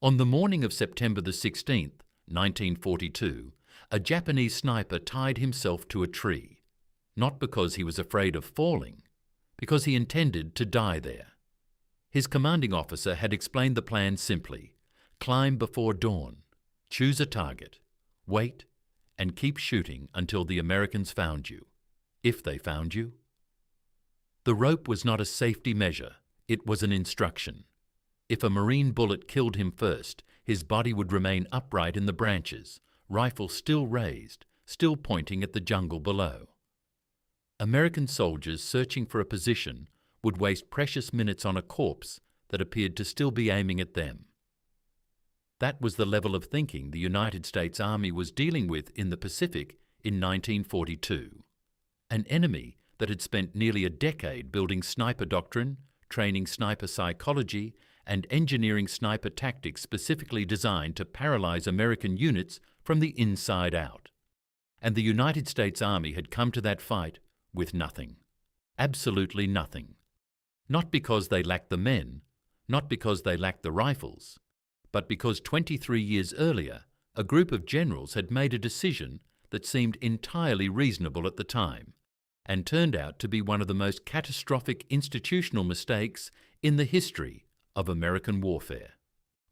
On the morning of September the 16th, 1942, a Japanese sniper tied himself to a tree, not because he was afraid of falling, because he intended to die there. His commanding officer had explained the plan simply: climb before dawn, choose a target, wait, and keep shooting until the Americans found you, if they found you. The rope was not a safety measure, it was an instruction. If a Marine bullet killed him first, his body would remain upright in the branches, rifle still raised, still pointing at the jungle below. American soldiers searching for a position would waste precious minutes on a corpse that appeared to still be aiming at them. That was the level of thinking the United States Army was dealing with in the Pacific in 1942. An enemy that had spent nearly a decade building sniper doctrine, training sniper psychology, and engineering sniper tactics specifically designed to paralyze American units from the inside out. And the United States Army had come to that fight with nothing. Absolutely nothing. Not because they lacked the men, not because they lacked the rifles, but because 23 years earlier, a group of generals had made a decision that seemed entirely reasonable at the time, and turned out to be one of the most catastrophic institutional mistakes in the history of American warfare.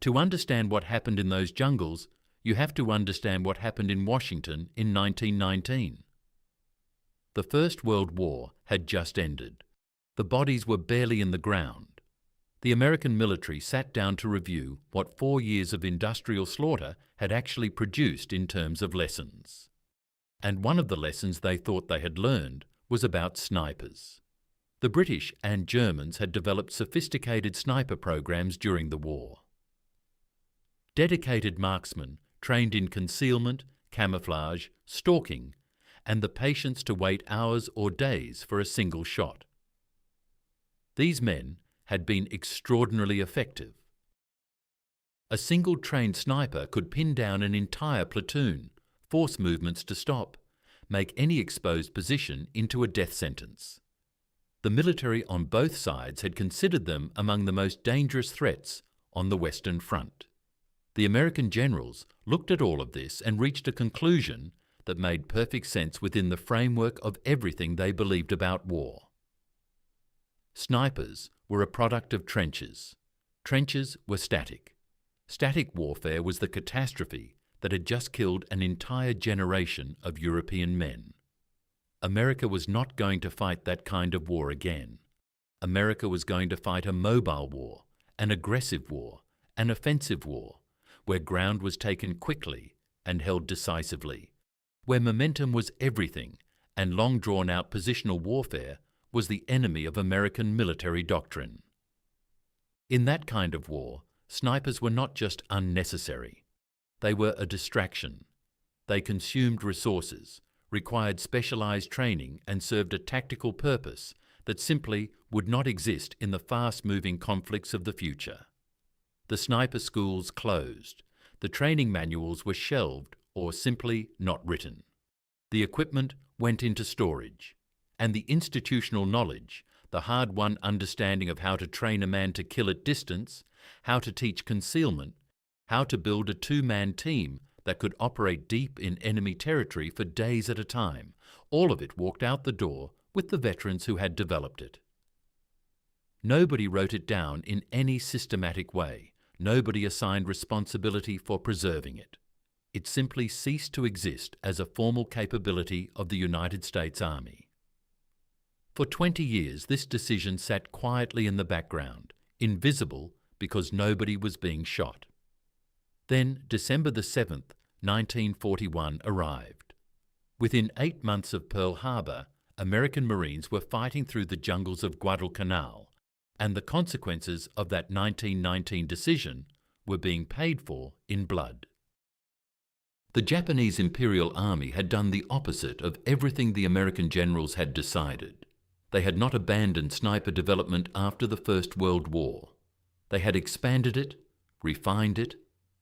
To understand what happened in those jungles, you have to understand what happened in Washington in 1919. The First World War had just ended. The bodies were barely in the ground. The American military sat down to review what 4 years of industrial slaughter had actually produced in terms of lessons. And one of the lessons they thought they had learned was about snipers. The British and Germans had developed sophisticated sniper programs during the war. Dedicated marksmen trained in concealment, camouflage, stalking, and the patience to wait hours or days for a single shot. These men had been extraordinarily effective. A single trained sniper could pin down an entire platoon, force movements to stop, make any exposed position into a death sentence. The military on both sides had considered them among the most dangerous threats on the Western Front. The American generals looked at all of this and reached a conclusion that made perfect sense within the framework of everything they believed about war. Snipers were a product of trenches. Trenches were static. Static warfare was the catastrophe that had just killed an entire generation of European men. America was not going to fight that kind of war again. America was going to fight a mobile war, an aggressive war, an offensive war, where ground was taken quickly and held decisively, where momentum was everything and long drawn-out positional warfare was the enemy of American military doctrine. In that kind of war, snipers were not just unnecessary. They were a distraction. They consumed resources, required specialized training, and served a tactical purpose that simply would not exist in the fast-moving conflicts of the future. The sniper schools closed. The training manuals were shelved or simply not written. The equipment went into storage, and the institutional knowledge, the hard-won understanding of how to train a man to kill at distance, how to teach concealment, how to build a two-man team that could operate deep in enemy territory for days at a time, all of it walked out the door with the veterans who had developed it. Nobody wrote it down in any systematic way. Nobody assigned responsibility for preserving it. It simply ceased to exist as a formal capability of the United States Army. For 20 years, this decision sat quietly in the background, invisible because nobody was being shot. Then December the 7th, 1941 arrived. Within 8 months of Pearl Harbor, American Marines were fighting through the jungles of Guadalcanal, and the consequences of that 1919 decision were being paid for in blood. The Japanese Imperial Army had done the opposite of everything the American generals had decided. They had not abandoned sniper development after the First World War. They had expanded it, refined it,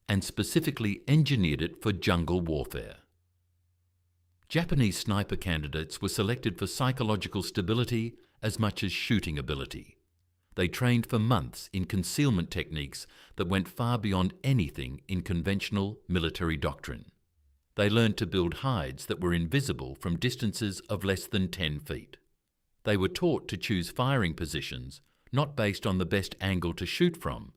and specifically engineered it for jungle warfare. Japanese sniper candidates were selected for psychological stability as much as shooting ability. They trained for months in concealment techniques that went far beyond anything in conventional military doctrine. They learned to build hides that were invisible from distances of less than 10 feet. They were taught to choose firing positions not based on the best angle to shoot from,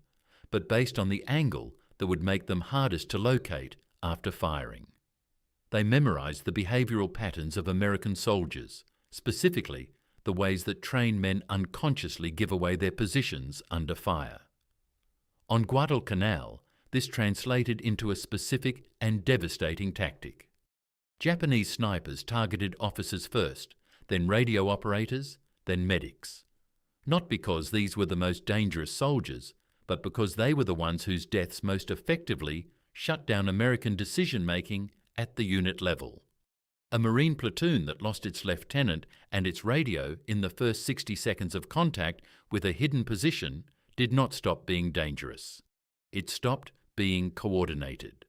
but based on the angle that would make them hardest to locate after firing. They memorized the behavioral patterns of American soldiers, specifically the ways that trained men unconsciously give away their positions under fire. On Guadalcanal, this translated into a specific and devastating tactic. Japanese snipers targeted officers first, then radio operators, then medics. Not because these were the most dangerous soldiers, but because they were the ones whose deaths most effectively shut down American decision-making at the unit level. A Marine platoon that lost its lieutenant and its radio in the first 60 seconds of contact with a hidden position did not stop being dangerous. It stopped being coordinated.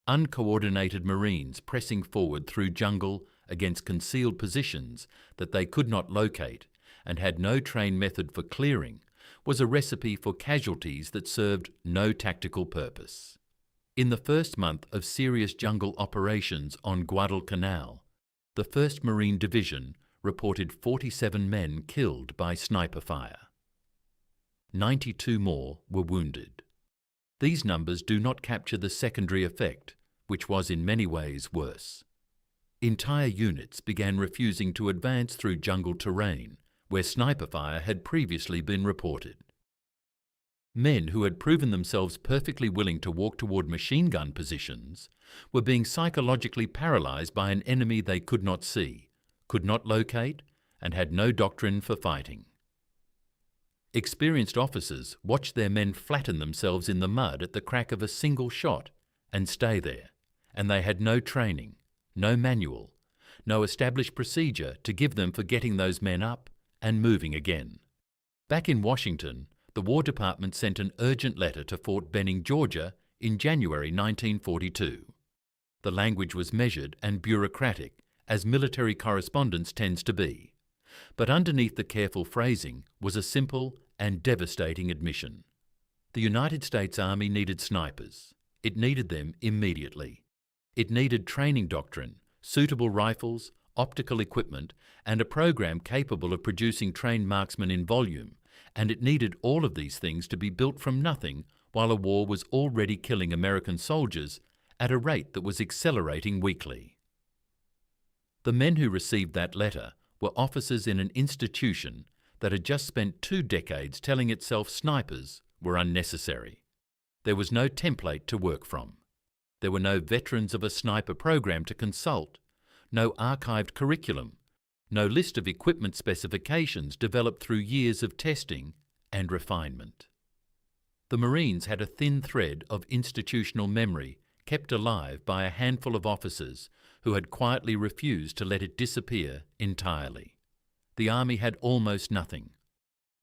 Uncoordinated Marines pressing forward through jungle against concealed positions that they could not locate and had no trained method for clearing was a recipe for casualties that served no tactical purpose. In the first month of serious jungle operations on Guadalcanal, the 1st Marine Division reported 47 men killed by sniper fire. 92 more were wounded. These numbers do not capture the secondary effect, which was in many ways worse. Entire units began refusing to advance through jungle terrain, where sniper fire had previously been reported. Men who had proven themselves perfectly willing to walk toward machine gun positions were being psychologically paralyzed by an enemy they could not see, could not locate, and had no doctrine for fighting. Experienced officers watched their men flatten themselves in the mud at the crack of a single shot and stay there, and they had no training, no manual, no established procedure to give them for getting those men up and moving again. Back in Washington, the War Department sent an urgent letter to Fort Benning, Georgia, in January 1942. The language was measured and bureaucratic, as military correspondence tends to be. But underneath the careful phrasing was a simple and devastating admission. The United States Army needed snipers. It needed them immediately. It needed training doctrine, suitable rifles, optical equipment, and a program capable of producing trained marksmen in volume, and it needed all of these things to be built from nothing while a war was already killing American soldiers at a rate that was accelerating weekly. The men who received that letter were officers in an institution that had just spent 2 decades telling itself snipers were unnecessary. There was no template to work from. There were no veterans of a sniper program to consult, no archived curriculum, no list of equipment specifications developed through years of testing and refinement. The Marines had a thin thread of institutional memory kept alive by a handful of officers who had quietly refused to let it disappear entirely. The Army had almost nothing.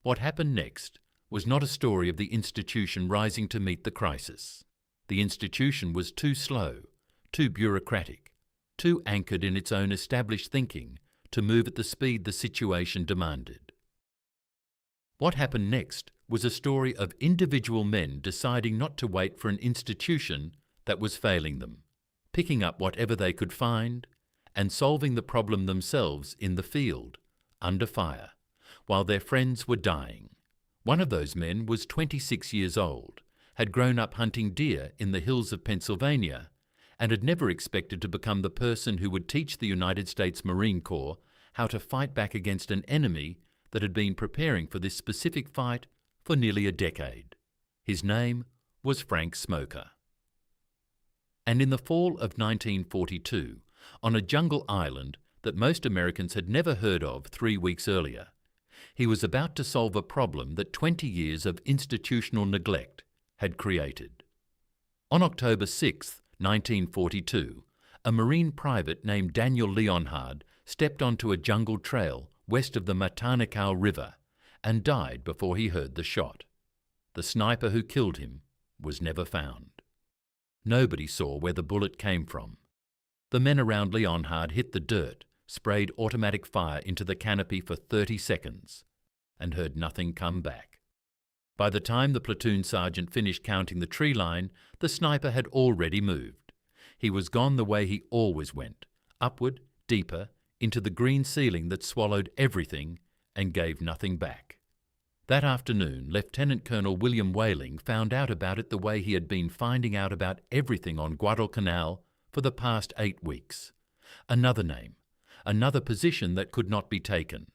What happened next was not a story of the institution rising to meet the crisis. The institution was too slow, too bureaucratic, too anchored in its own established thinking to move at the speed the situation demanded. What happened next was a story of individual men deciding not to wait for an institution that was failing them, picking up whatever they could find, and solving the problem themselves in the field, under fire, while their friends were dying. One of those men was 26 years old, had grown up hunting deer in the hills of Pennsylvania, and had never expected to become the person who would teach the United States Marine Corps how to fight back against an enemy that had been preparing for this specific fight for nearly a decade. His name was Frank Smoker. And in the fall of 1942, on a jungle island that most Americans had never heard of 3 weeks earlier, he was about to solve a problem that 20 years of institutional neglect had created. On October 6, 1942, a Marine private named Daniel Leonhard stepped onto a jungle trail west of the Guadalcanal River and died before he heard the shot. The sniper who killed him was never found. Nobody saw where the bullet came from. The men around Leonhard hit the dirt, sprayed automatic fire into the canopy for 30 seconds, and heard nothing come back. By the time the platoon sergeant finished counting the tree line, the sniper had already moved. He was gone the way he always went, upward, deeper, into the green ceiling that swallowed everything and gave nothing back. That afternoon, Lieutenant Colonel William Whaling found out about it the way he had been finding out about everything on Guadalcanal for the past 8 weeks. Another name, another position that could not be taken,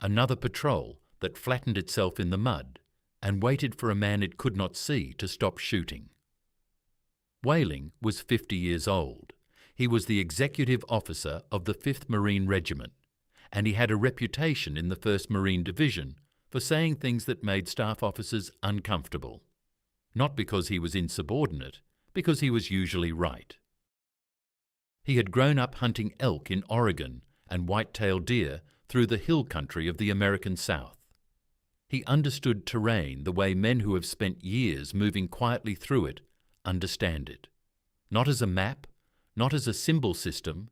another patrol that flattened itself in the mud and waited for a man it could not see to stop shooting. Whaling was 50 years old. He was the executive officer of the 5th Marine Regiment, and he had a reputation in the 1st Marine Division for saying things that made staff officers uncomfortable. Not because he was insubordinate, because he was usually right. He had grown up hunting elk in Oregon and white-tailed deer through the hill country of the American South. He understood terrain the way men who have spent years moving quietly through it understand it. Not as a map, not as a symbol system,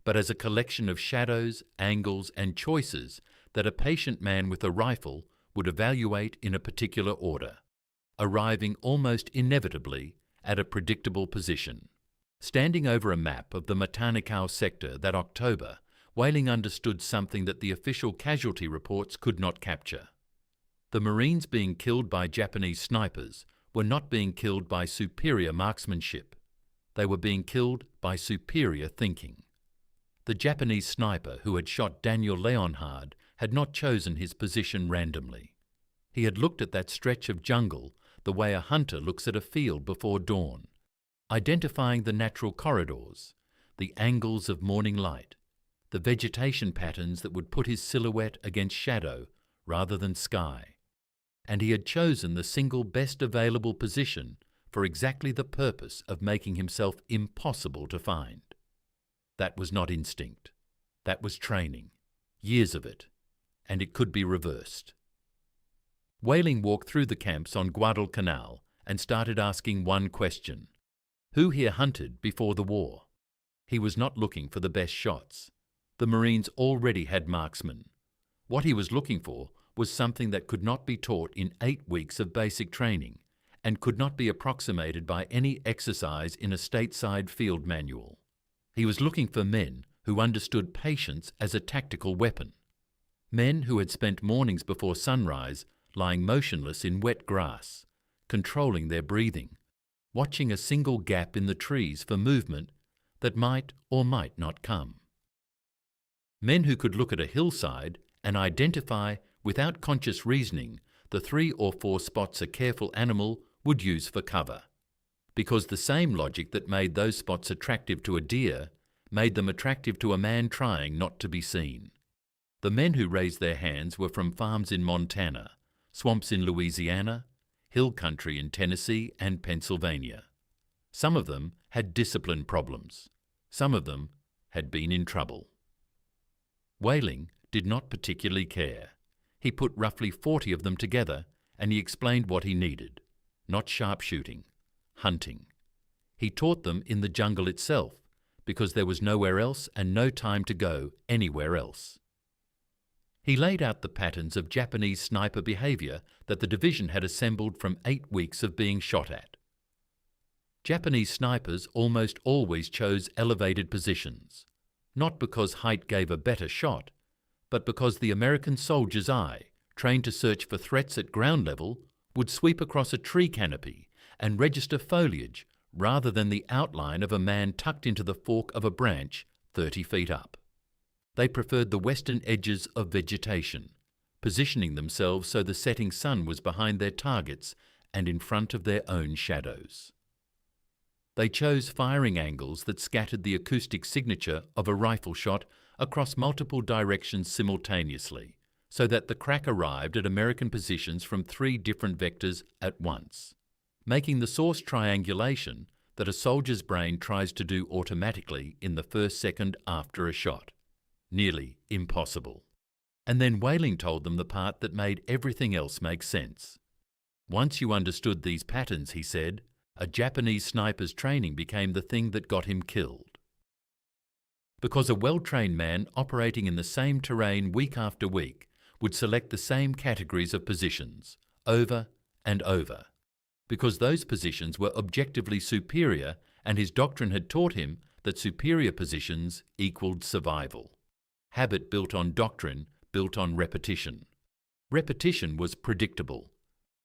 but as a collection of shadows, angles, and choices that a patient man with a rifle would evaluate in a particular order, arriving almost inevitably at a predictable position. Standing over a map of the Guadalcanal sector that October, Whaling understood something that the official casualty reports could not capture. The Marines being killed by Japanese snipers were not being killed by superior marksmanship. They were being killed by superior thinking. The Japanese sniper who had shot Daniel Leonhard had not chosen his position randomly. He had looked at that stretch of jungle the way a hunter looks at a field before dawn, identifying the natural corridors, the angles of morning light, the vegetation patterns that would put his silhouette against shadow rather than sky. And he had chosen the single best available position for exactly the purpose of making himself impossible to find. That was not instinct. That was training. Years of it. And it could be reversed. Whaling walked through the camps on Guadalcanal and started asking one question. Who here hunted before the war? He was not looking for the best shots. The Marines already had marksmen. What he was looking for was something that could not be taught in 8 weeks of basic training and could not be approximated by any exercise in a stateside field manual. He was looking for men who understood patience as a tactical weapon. Men who had spent mornings before sunrise lying motionless in wet grass, controlling their breathing, watching a single gap in the trees for movement that might or might not come. Men who could look at a hillside and identify, without conscious reasoning, the 3 or 4 spots a careful animal would use for cover, because the same logic that made those spots attractive to a deer made them attractive to a man trying not to be seen. The men who raised their hands were from farms in Montana, swamps in Louisiana, hill country in Tennessee and Pennsylvania. Some of them had discipline problems. Some of them had been in trouble. Whaling did not particularly care. He put roughly 40 of them together and he explained what he needed. Not sharpshooting, hunting. He taught them in the jungle itself because there was nowhere else and no time to go anywhere else. He laid out the patterns of Japanese sniper behavior that the division had assembled from 8 weeks of being shot at. Japanese snipers almost always chose elevated positions, not because height gave a better shot, but because the American soldier's eye, trained to search for threats at ground level, would sweep across a tree canopy and register foliage rather than the outline of a man tucked into the fork of a branch 30 feet up. They preferred the western edges of vegetation, positioning themselves so the setting sun was behind their targets and in front of their own shadows. They chose firing angles that scattered the acoustic signature of a rifle shot across multiple directions simultaneously, so that the crack arrived at American positions from 3 different vectors at once, making the source triangulation that a soldier's brain tries to do automatically in the first second after a shot nearly impossible. And then Whaling told them the part that made everything else make sense. Once you understood these patterns, he said, a Japanese sniper's training became the thing that got him killed. Because a well-trained man operating in the same terrain week after week would select the same categories of positions over and over, because those positions were objectively superior and his doctrine had taught him that superior positions equaled survival. Habit built on doctrine, built on repetition. Repetition was predictable,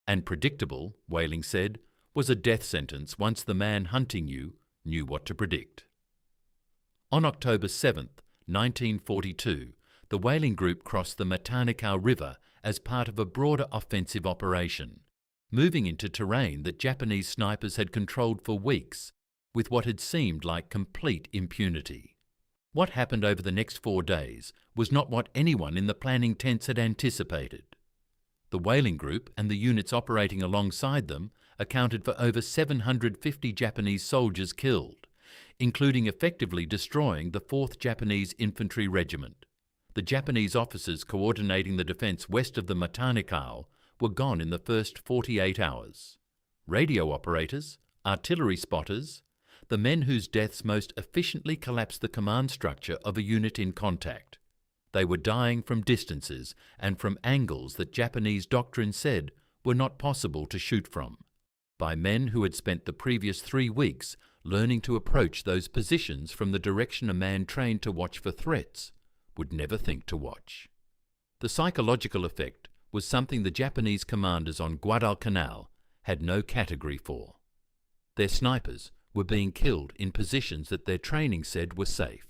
and predictable, Whaling said, was a death sentence once the man hunting you knew what to predict. On October 7, 1942, the Whaling Group crossed the Guadalcanal River as part of a broader offensive operation, moving into terrain that Japanese snipers had controlled for weeks with what had seemed like complete impunity. What happened over the next 4 days was not what anyone in the planning tents had anticipated. The Whaling Group and the units operating alongside them accounted for over 750 Japanese soldiers killed, including effectively destroying the 4th Japanese Infantry Regiment. The Japanese officers coordinating the defence west of the Guadalcanal were gone in the first 48 hours. Radio operators, artillery spotters, the men whose deaths most efficiently collapsed the command structure of a unit in contact. They were dying from distances and from angles that Japanese doctrine said were not possible to shoot from, by men who had spent the previous 3 weeks learning to approach those positions from the direction a man trained to watch for threats would never think to watch. The psychological effect was something the Japanese commanders on Guadalcanal had no category for. Their snipers were being killed in positions that their training said were safe.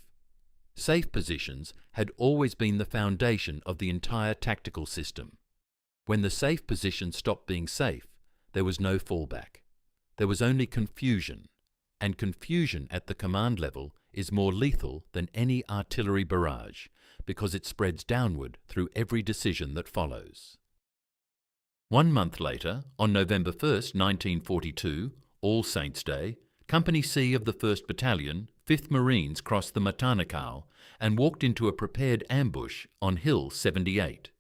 Safe positions had always been the foundation of the entire tactical system. When the safe position stopped being safe, there was no fallback. There was only confusion, and confusion at the command level is more lethal than any artillery barrage because it spreads downward through every decision that follows. 1 month later, on November 1st, 1942, All Saints' Day, Company C of the 1st Battalion, 5th Marines crossed the Guadalcanal and walked into a prepared ambush on Hill 78.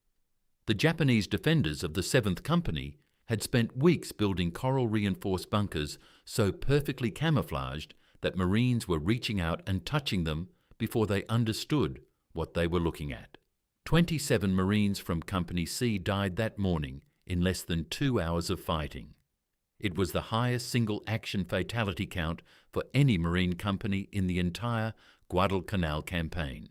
The Japanese defenders of the 7th Company had spent weeks building coral-reinforced bunkers so perfectly camouflaged that Marines were reaching out and touching them before they understood what they were looking at. 27 Marines from Company C died that morning in less than 2 hours of fighting. It was the highest single action fatality count for any Marine company in the entire Guadalcanal campaign.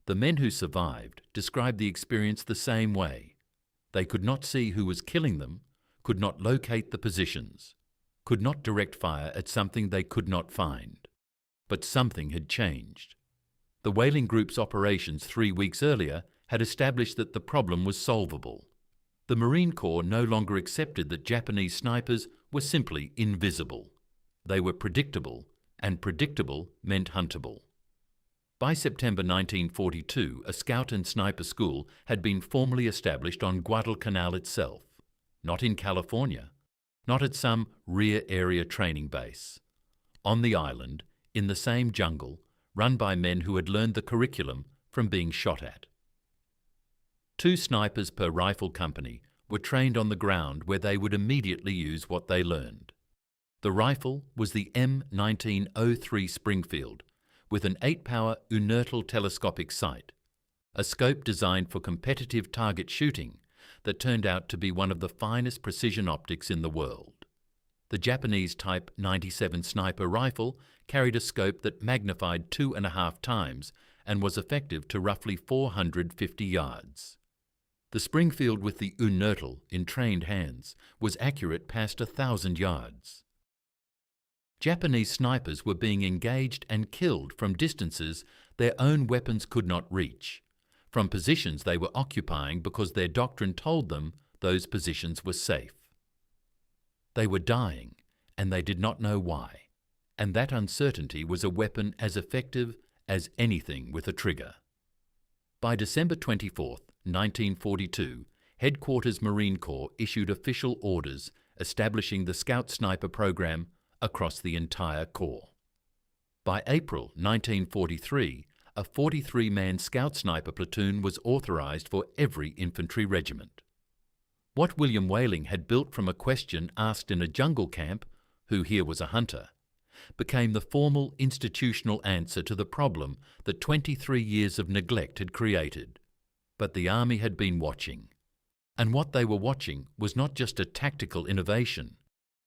The men who survived described the experience the same way. They could not see who was killing them, could not locate the positions, could not direct fire at something they could not find. But something had changed. The Whaling Group's operations 3 weeks earlier had established that the problem was solvable. The Marine Corps no longer accepted that Japanese snipers were simply invisible. They were predictable, and predictable meant huntable. By September 1942, a scout and sniper school had been formally established on Guadalcanal itself, not in California, not at some rear area training base. On the island, in the same jungle, run by men who had learned the curriculum from being shot at. 2 snipers per rifle company were trained on the ground where they would immediately use what they learned. The rifle was the M1903 Springfield, with an 8-power inertial telescopic sight, a scope designed for competitive target shooting that turned out to be one of the finest precision optics in the world. The Japanese Type 97 sniper rifle carried a scope that magnified 2.5 times and was effective to roughly 450 yards. The Springfield with the inertial in trained hands was accurate past 1,000 yards. Japanese snipers were being engaged and killed from distances their own weapons could not reach, from positions they were occupying because their doctrine told them those positions were safe. They were dying, and they did not know why, and that uncertainty was a weapon as effective as anything with a trigger. By December 24, 1942, Headquarters Marine Corps issued official orders establishing the Scout Sniper program across the entire Corps. By April 1943, a 43-man Scout Sniper platoon was authorized for every infantry regiment. What William Whaling had built from a question asked in a jungle camp, who here was a hunter, became the formal institutional answer to the problem that 23 years of neglect had created. But the Army had been watching. And what they were watching was not just a tactical innovation.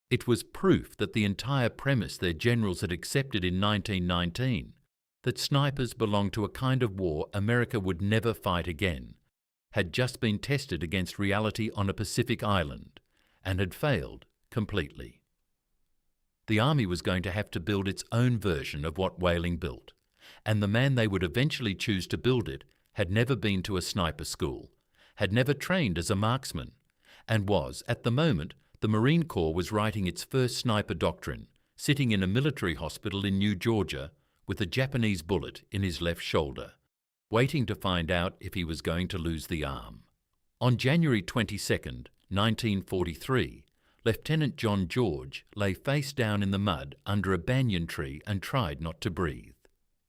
It was proof that the entire premise their generals had accepted in 1919, that snipers belonged to a kind of war America would never fight again, had just been tested against reality on a Pacific island and had failed completely. The Army was going to have to build its own version of what whaling built, and the man they would eventually choose to build it had never been to a sniper school, had never trained as a marksman, and was, at the moment, the Marine Corps was writing its first sniper doctrine, sitting in a military hospital in New Georgia with a Japanese bullet in his left shoulder, waiting to find out if he was going to lose the arm. On January 22, 1943, Lieutenant John George lay face down in the mud under a banyan tree and tried not to breathe.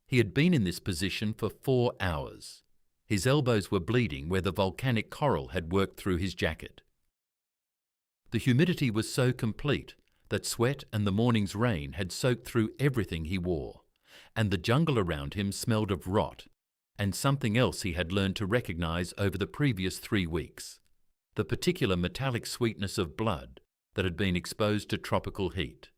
He had been in this position for 4 hours. His elbows were bleeding where the volcanic coral had worked through his jacket. The humidity was so complete that sweat and the morning's rain had soaked through everything he wore, and the jungle around him smelled of rot and something else he had learned to recognize over the previous 3 weeks, the particular metallic sweetness of blood that had been exposed to tropical heat.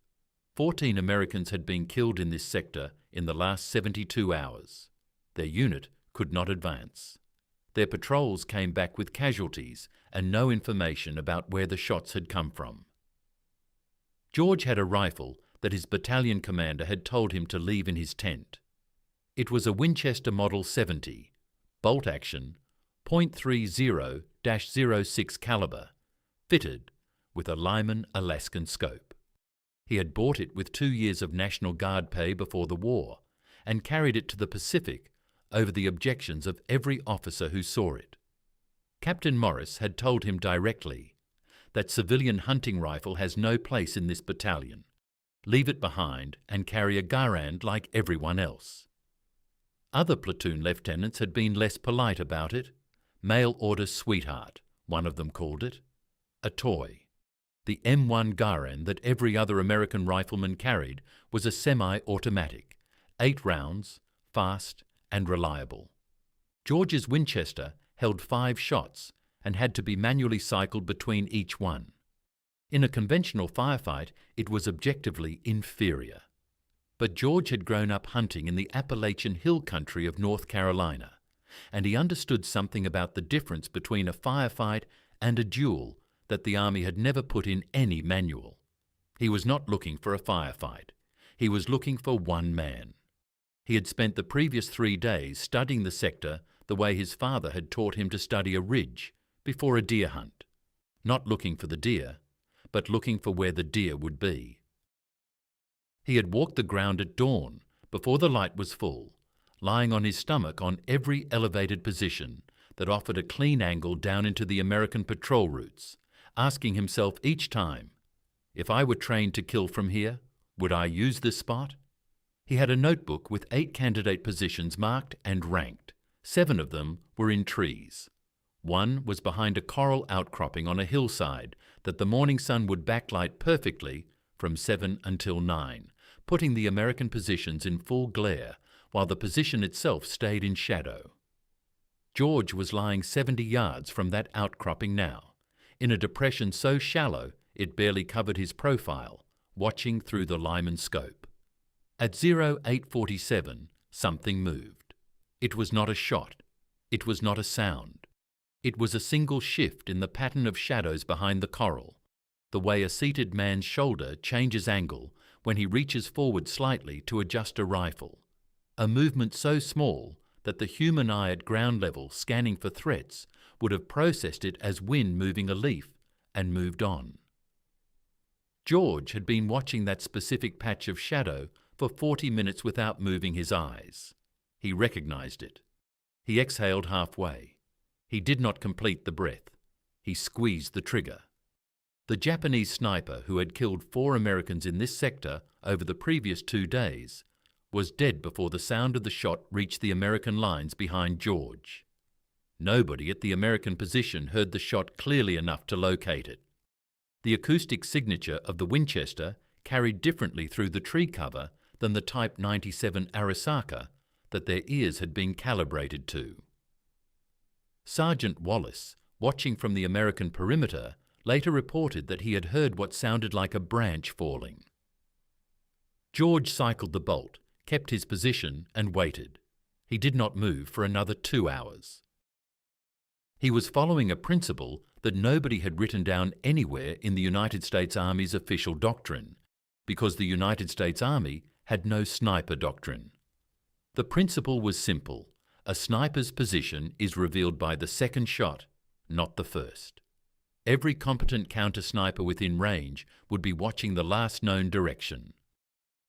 14 Americans had been killed in this sector in the last 72 hours. Their unit could not advance. Their patrols came back with casualties and no information about where the shots had come from. George had a rifle that his battalion commander had told him to leave in his tent. It was a Winchester Model 70, bolt action, .30-06 caliber, fitted with a Lyman Alaskan scope. He had bought it with 2 years of National Guard pay before the war and carried it to the Pacific over the objections of every officer who saw it. Captain Morris had told him directly that civilian hunting rifle has no place in this battalion. Leave it behind and carry a Garand like everyone else. Other platoon lieutenants had been less polite about it. Mail order sweetheart, one of them called it. A toy. The M1 Garand that every other American rifleman carried was a semi-automatic, 8 rounds, fast and reliable. George's Winchester held 5 shots and had to be manually cycled between each one. In a conventional firefight, it was objectively inferior. But George had grown up hunting in the Appalachian Hill Country of North Carolina, and he understood something about the difference between a firefight and a duel that the Army had never put in any manual. He was not looking for a firefight. He was looking for one man. He had spent the previous 3 days studying the sector the way his father had taught him to study a ridge before a deer hunt, not looking for the deer, but looking for where the deer would be. He had walked the ground at dawn, before the light was full, lying on his stomach on every elevated position that offered a clean angle down into the American patrol routes, asking himself each time, if I were trained to kill from here, would I use this spot? He had a notebook with 8 candidate positions marked and ranked. 7 of them were in trees. 1 was behind a coral outcropping on a hillside that the morning sun would backlight perfectly from 7 until 9, putting the American positions in full glare while the position itself stayed in shadow. George was lying 70 yards from that outcropping now, in a depression so shallow it barely covered his profile, watching through the Lyman scope. At 0847, something moved. It was not a shot. It was not a sound. It was a single shift in the pattern of shadows behind the coral, the way a seated man's shoulder changes angle when he reaches forward slightly to adjust a rifle. A movement so small that the human eye at ground level scanning for threats would have processed it as wind moving a leaf and moved on. George had been watching that specific patch of shadow for 40 minutes without moving his eyes. He recognized it. He exhaled halfway. He did not complete the breath. He squeezed the trigger. The Japanese sniper who had killed 4 Americans in this sector over the previous 2 days was dead before the sound of the shot reached the American lines behind George. Nobody at the American position heard the shot clearly enough to locate it. The acoustic signature of the Winchester carried differently through the tree cover than the Type 97 Arisaka that their ears had been calibrated to. Sergeant Wallace watching from the American perimeter, later reported that he had heard what sounded like a branch falling. George cycled the bolt, kept his position, and waited. He did not move for another 2 hours. He was following a principle that nobody had written down anywhere in the United States Army's official doctrine, because the United States Army had no sniper doctrine. The principle was simple. A sniper's position is revealed by the second shot, not the first. Every competent counter-sniper within range would be watching the last known direction.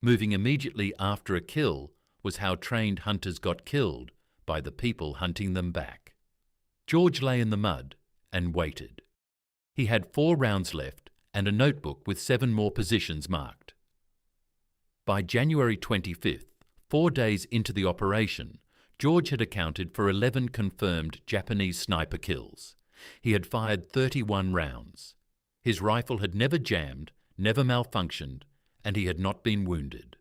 Moving immediately after a kill was how trained hunters got killed, by the people hunting them back. George lay in the mud and waited. He had 4 rounds left and a notebook with 7 more positions marked. By January 25th, 4 days into the operation, George had accounted for 11 confirmed Japanese sniper kills. He had fired 31 rounds. His rifle had never jammed, never malfunctioned, and he had not been wounded.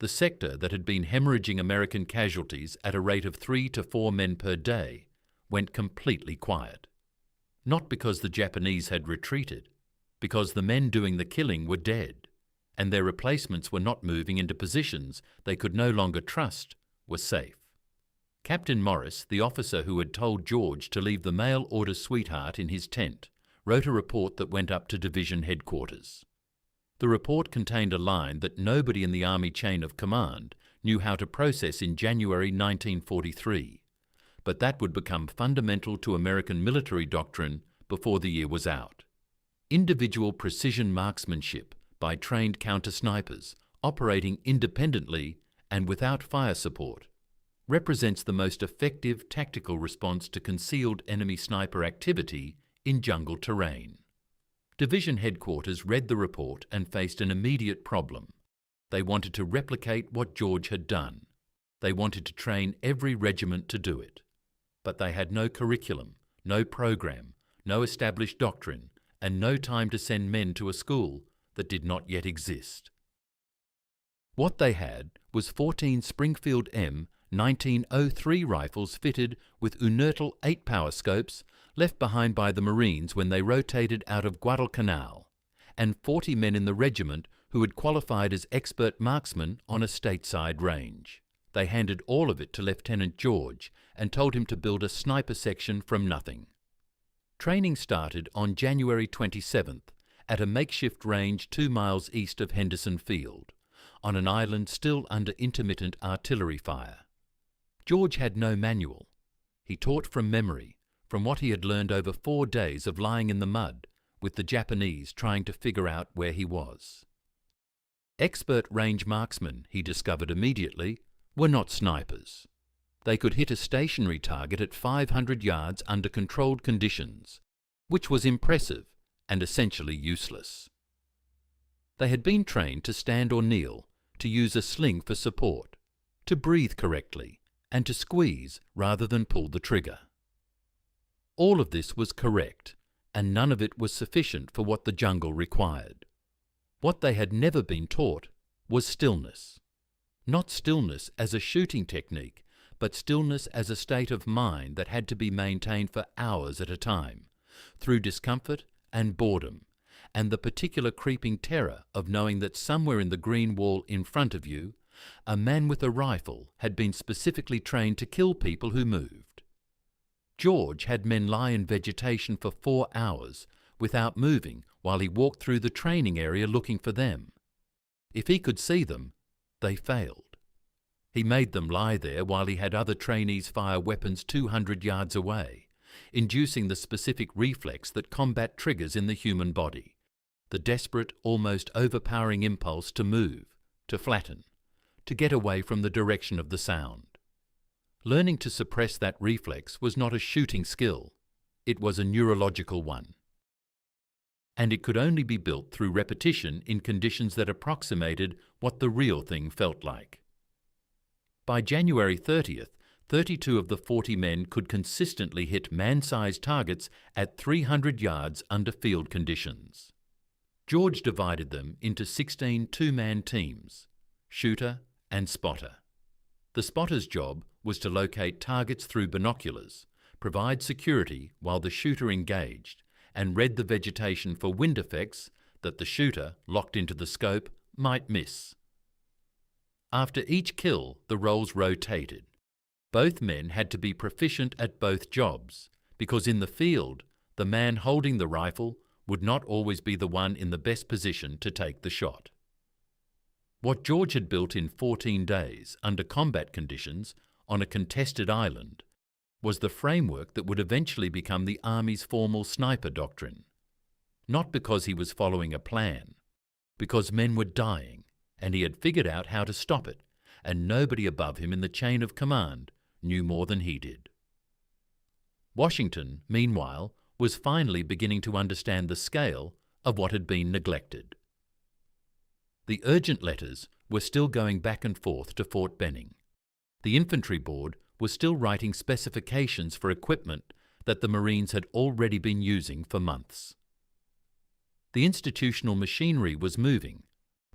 The sector that had been hemorrhaging American casualties at a rate of 3 to 4 men per day went completely quiet. Not because the Japanese had retreated, because the men doing the killing were dead, and their replacements were not moving into positions they could no longer trust were safe. Captain Morris, the officer who had told George to leave the mail order sweetheart in his tent, wrote a report that went up to division headquarters. The report contained a line that nobody in the Army chain of command knew how to process in January 1943, but that would become fundamental to American military doctrine before the year was out. Individual precision marksmanship by trained counter-snipers operating independently and without fire support represents the most effective tactical response to concealed enemy sniper activity in jungle terrain. Division headquarters read the report and faced an immediate problem. They wanted to replicate what George had done. They wanted to train every regiment to do it. But they had no curriculum, no program, no established doctrine, and no time to send men to a school that did not yet exist. What they had was 14 Springfield M 1903 rifles fitted with Unertel 8-power scopes left behind by the Marines when they rotated out of Guadalcanal, and 40 men in the regiment who had qualified as expert marksmen on a stateside range. They handed all of it to Lieutenant George and told him to build a sniper section from nothing. Training started on January 27th at a makeshift range 2 miles east of Henderson Field, on an island still under intermittent artillery fire. George had no manual. He taught from memory, from what he had learned over 4 days of lying in the mud with the Japanese trying to figure out where he was. Expert range marksmen, he discovered immediately, were not snipers. They could hit a stationary target at 500 yards under controlled conditions, which was impressive and essentially useless. They had been trained to stand or kneel, to use a sling for support, to breathe correctly, and to squeeze rather than pull the trigger. All of this was correct, and none of it was sufficient for what the jungle required. What they had never been taught was stillness. Not stillness as a shooting technique, but stillness as a state of mind that had to be maintained for hours at a time, through discomfort and boredom, and the particular creeping terror of knowing that somewhere in the green wall in front of you, a man with a rifle had been specifically trained to kill people who moved. George had men lie in vegetation for 4 hours without moving while he walked through the training area looking for them. If he could see them, they failed. He made them lie there while he had other trainees fire weapons 200 yards away, inducing the specific reflex that combat triggers in the human body, the desperate, almost overpowering impulse to move, to flatten, to get away from the direction of the sound. Learning to suppress that reflex was not a shooting skill, it was a neurological one. And it could only be built through repetition in conditions that approximated what the real thing felt like. By January 30th, 32 of the 40 men could consistently hit man-sized targets at 300 yards under field conditions. George divided them into 16 two-man teams, shooter and spotter. The spotter's job was to locate targets through binoculars, provide security while the shooter engaged, and read the vegetation for wind effects that the shooter, locked into the scope, might miss. After each kill, the roles rotated. Both men had to be proficient at both jobs, because in the field, the man holding the rifle would not always be the one in the best position to take the shot. What George had built in 14 days under combat conditions on a contested island was the framework that would eventually become the Army's formal sniper doctrine. Not because he was following a plan, because men were dying and he had figured out how to stop it, and nobody above him in the chain of command knew more than he did. Washington, meanwhile, was finally beginning to understand the scale of what had been neglected. The urgent letters were still going back and forth to Fort Benning. The Infantry Board was still writing specifications for equipment that the Marines had already been using for months. The institutional machinery was moving,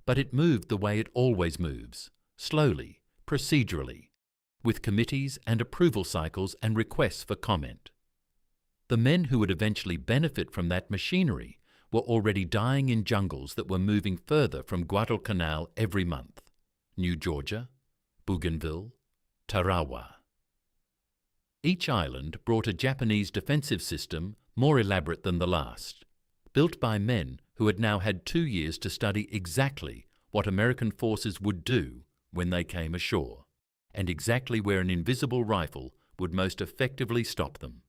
but it moved the way it always moves, slowly, procedurally, with committees and approval cycles and requests for comment. The men who would eventually benefit from that machinery were already dying in jungles that were moving further from Guadalcanal every month: New Georgia, Bougainville, Tarawa. Each island brought a Japanese defensive system more elaborate than the last, built by men who had now had 2 years to study exactly what American forces would do when they came ashore, and exactly where an invisible rifle would most effectively stop them.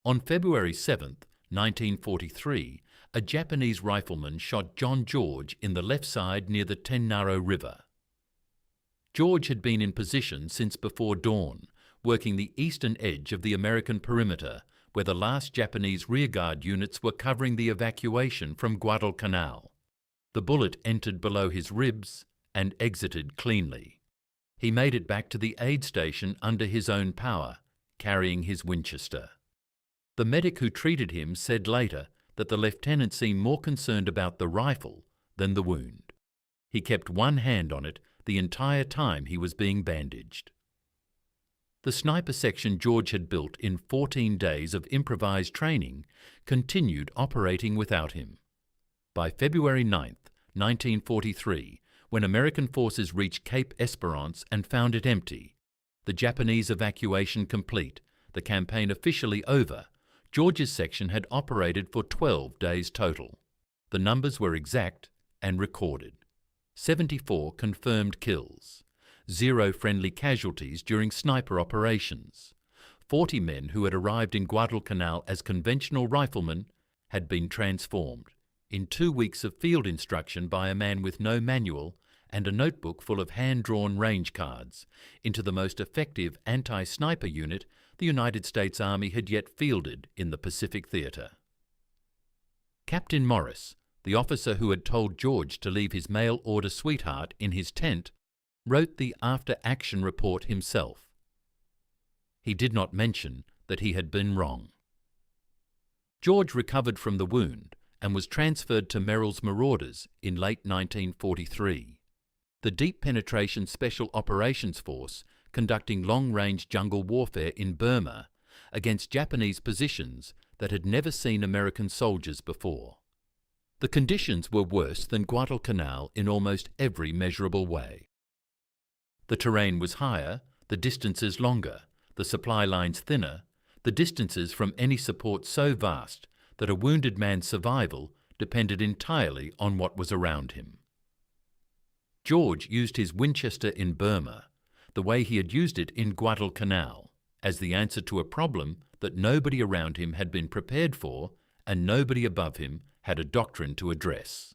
On February 7, 1943, a Japanese rifleman shot John George in the left side near the Tennaro River. George had been in position since before dawn, working the eastern edge of the American perimeter, where the last Japanese rearguard units were covering the evacuation from Guadalcanal. The bullet entered below his ribs and exited cleanly. He made it back to the aid station under his own power, carrying his Winchester. The medic who treated him said later that the lieutenant seemed more concerned about the rifle than the wound. He kept one hand on it the entire time he was being bandaged. The sniper section George had built in 14 days of improvised training continued operating without him. By February 9, 1943, when American forces reached Cape Esperance and found it empty, the Japanese evacuation complete, the campaign officially over, George's section had operated for 12 days total. The numbers were exact and recorded. 74 confirmed kills, 0 friendly casualties during sniper operations. 40 men who had arrived in Guadalcanal as conventional riflemen had been transformed, in 2 weeks of field instruction by a man with no manual and a notebook full of hand-drawn range cards, into the most effective anti-sniper unit the United States Army had yet fielded in the Pacific Theatre. Captain Morris, the officer who had told George to leave his mail-order sweetheart in his tent, wrote the after-action report himself. He did not mention that he had been wrong. George recovered from the wound and was transferred to Merrill's Marauders in late 1943. The Deep Penetration Special Operations Force conducting long-range jungle warfare in Burma against Japanese positions that had never seen American soldiers before. The conditions were worse than Guadalcanal in almost every measurable way. The terrain was higher, the distances longer, the supply lines thinner, the distances from any support so vast that a wounded man's survival depended entirely on what was around him. George used his Winchester in Burma the way he had used it in Guadalcanal, as the answer to a problem that nobody around him had been prepared for and nobody above him had a doctrine to address.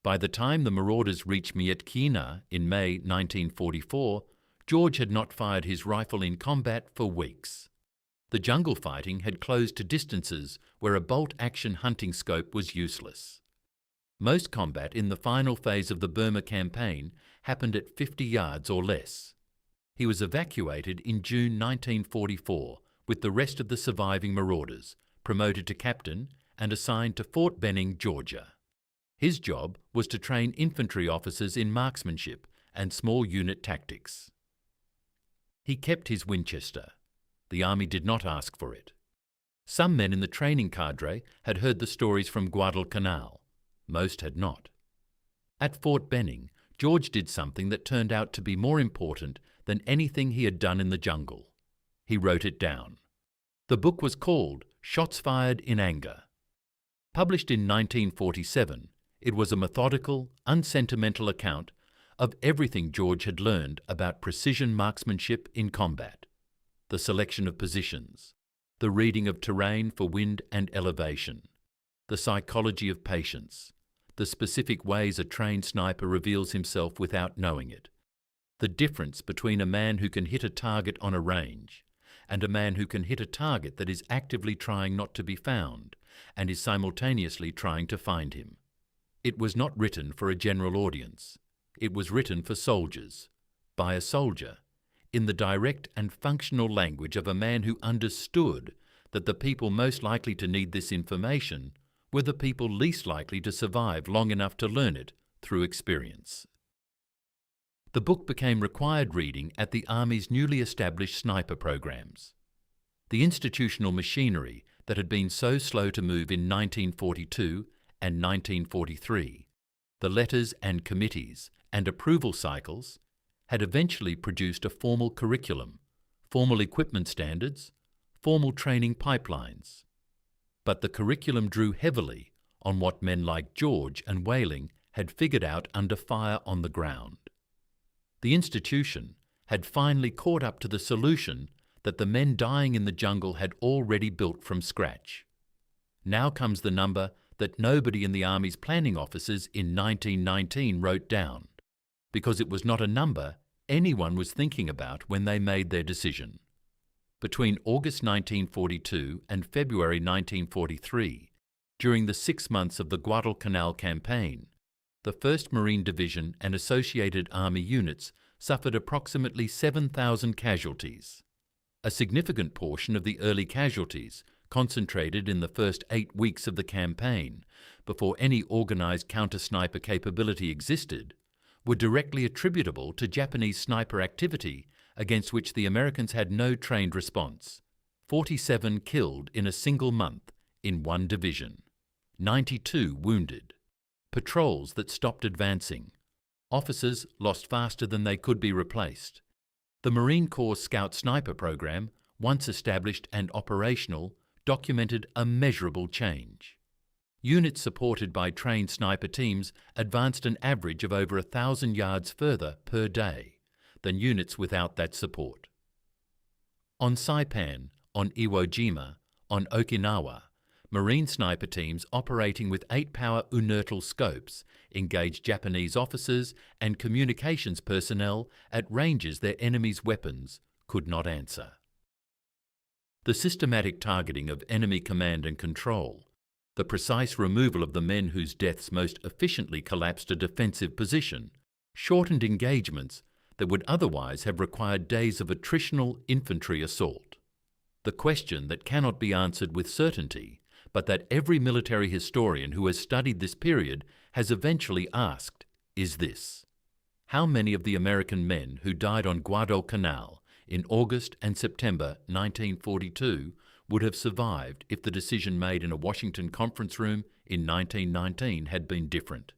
By the time the Marauders reached Mietkina in May 1944, George had not fired his rifle in combat for weeks. The jungle fighting had closed to distances where a bolt-action hunting scope was useless. Most combat in the final phase of the Burma campaign happened at 50 yards or less. He was evacuated in June 1944 with the rest of the surviving Marauders, promoted to captain and assigned to Fort Benning, Georgia. His job was to train infantry officers in marksmanship and small unit tactics. He kept his Winchester. The Army did not ask for it. Some men in the training cadre had heard the stories from Guadalcanal. Most had not. At Fort Benning, George did something that turned out to be more important than anything he had done in the jungle. He wrote it down. The book was called Shots Fired in Anger. Published in 1947, it was a methodical, unsentimental account of everything George had learned about precision marksmanship in combat, the selection of positions, the reading of terrain for wind and elevation, the psychology of patience, the specific ways a trained sniper reveals himself without knowing it, the difference between a man who can hit a target on a range and a man who can hit a target that is actively trying not to be found and is simultaneously trying to find him. It was not written for a general audience. It was written for soldiers, by a soldier, in the direct and functional language of a man who understood that the people most likely to need this information were the people least likely to survive long enough to learn it through experience. The book became required reading at the Army's newly established sniper programs. The institutional machinery that had been so slow to move in 1942 and 1943, the letters and committees and approval cycles, had eventually produced a formal curriculum, formal equipment standards, formal training pipelines. But the curriculum drew heavily on what men like George and Whaling had figured out under fire on the ground. The institution had finally caught up to the solution that the men dying in the jungle had already built from scratch. Now comes the number that nobody in the Army's planning offices in 1919 wrote down, because it was not a number anyone was thinking about when they made their decision. Between August 1942 and February 1943, during the 6 months of the Guadalcanal campaign, the 1st Marine Division and associated Army units suffered approximately 7,000 casualties. A significant portion of the early casualties, concentrated in the first 8 weeks of the campaign, before any organized counter-sniper capability existed, were directly attributable to Japanese sniper activity against which the Americans had no trained response. 47 killed in a single month in one division, 92 wounded, patrols that stopped advancing, officers lost faster than they could be replaced. The Marine Corps Scout Sniper program, once established and operational, documented a measurable change. Units supported by trained sniper teams advanced an average of over 1,000 yards further per day than units without that support. On Saipan, on Iwo Jima, on Okinawa, Marine sniper teams operating with 8-power inertial scopes engaged Japanese officers and communications personnel at ranges their enemy's weapons could not answer. The systematic targeting of enemy command and control, the precise removal of the men whose deaths most efficiently collapsed a defensive position, shortened engagements that would otherwise have required days of attritional infantry assault. The question that cannot be answered with certainty, but that every military historian who has studied this period has eventually asked, is this: how many of the American men who died on Guadalcanal in August and September 1942 would have survived if the decision made in a Washington conference room in 1919 had been different?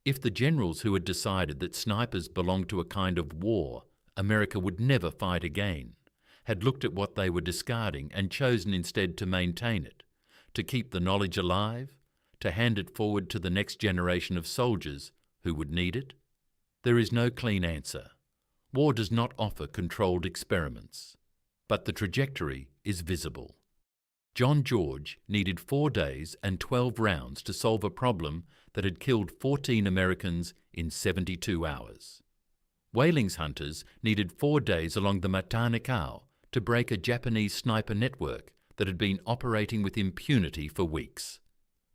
If the generals who had decided that snipers belonged to a kind of war America would never fight again had looked at what they were discarding and chosen instead to maintain it, to keep the knowledge alive, to hand it forward to the next generation of soldiers who would need it? There is no clean answer. War does not offer controlled experiments, but the trajectory is visible. John George needed 4 days and 12 rounds to solve a problem that had killed 14 Americans in 72 hours. Whaling's hunters needed 4 days along the Guadalcanal to break a Japanese sniper network that had been operating with impunity for weeks.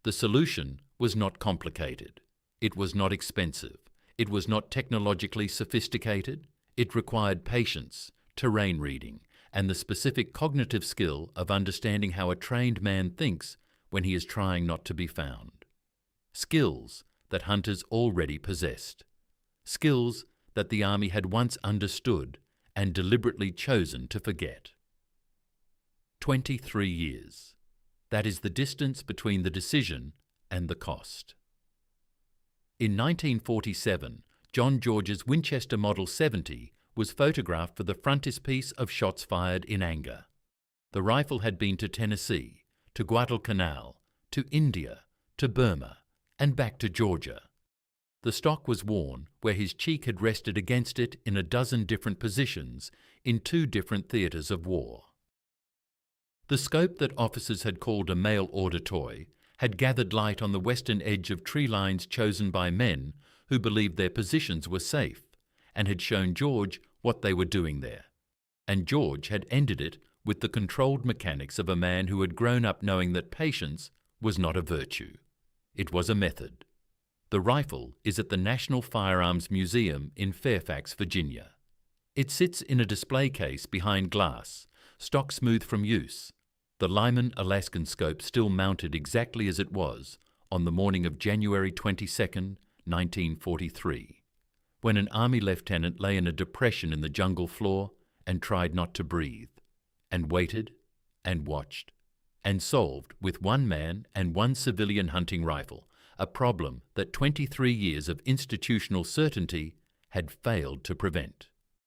The solution was not complicated. It was not expensive. It was not technologically sophisticated. It required patience, terrain reading, and the specific cognitive skill of understanding how a trained man thinks when he is trying not to be found. Skills that hunters already possessed. Skills that the Army had once understood and deliberately chosen to forget. 23 years. That is the distance between the decision and the cost. In 1947, John George's Winchester Model 70 was photographed for the frontispiece of Shots Fired in Anger. The rifle had been to Tennessee, to Guadalcanal, to India, to Burma, and back to Georgia. The stock was worn where his cheek had rested against it in a dozen different positions in 2 different theatres of war. The scope that officers had called a mail-order toy had gathered light on the western edge of tree lines chosen by men who believed their positions were safe, and had shown George what they were doing there. And George had ended it with the controlled mechanics of a man who had grown up knowing that patience was not a virtue. It was a method. The rifle is at the National Firearms Museum in Fairfax, Virginia. It sits in a display case behind glass, stock smooth from use, the Lyman Alaskan scope still mounted exactly as it was on the morning of January 22, 1943, when an Army lieutenant lay in a depression in the jungle floor and tried not to breathe, and waited and watched and solved with 1 man and 1 civilian hunting rifle a problem that 23 years of institutional certainty had failed to prevent.